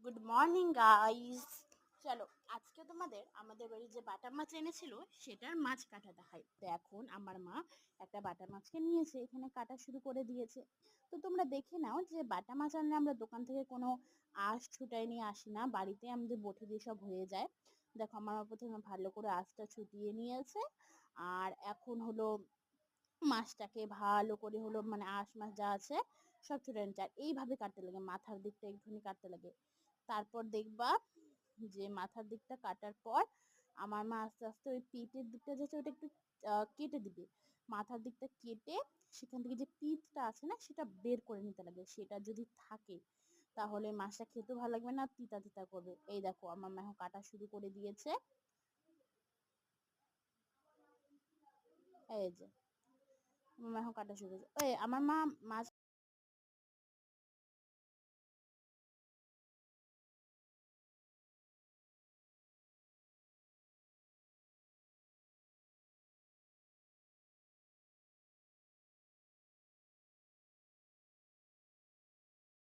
Good morning guys. চলো আজকে তোমাদের আমাদের বাড়ি যে বাটা মাছ এনেছিল সেটার মাছ কাটা দেখাই। তো এখন আমার মা একটা বাটা মাছকে নিয়েছে, এখানে কাটা শুরু করে দিয়েছে। তো তোমরা দেখে নাও যে বাটা মাছ আনলে আমরা দোকান থেকে কোনো আঁশ ছুটাই নিয়ে আসি না, বাড়িতে আমাদের বটি দিয়ে সব হয়ে যায়। দেখো আমার মা প্রথমে ভালো করে আঁশটা ছুটিয়ে নিয়েছে, আর এখন হলো মাছটাকে ভালো করে হলো মানে আঁশ মাছ যা আছে সব ছুটে নিচ্ছে। আর এইভাবে কাটতে লাগে, মাথার দিকটা একটুখানি কাটতে লাগে। তারপর দেখবা যে মাথার দিকটা কাটার পর আমার মা আস্তে আস্তে ওই পিঠের দিকটা যেটা ওটা একটু কেটে দিবে। মাথার দিকটা কেটে সেখান থেকে যে পিঠটা আছে না সেটা বের করে নিতে লাগে। সেটা যদি থাকে তাহলে মাছটা খেতেও ভালো লাগবে না, তিতা তিতা করবে। এই দেখো আমার মা এখন কাটা শুরু করে দিয়েছে। এই যে আমার মা এখন কাটা শুরু করেছে। এই আমার মা মাছ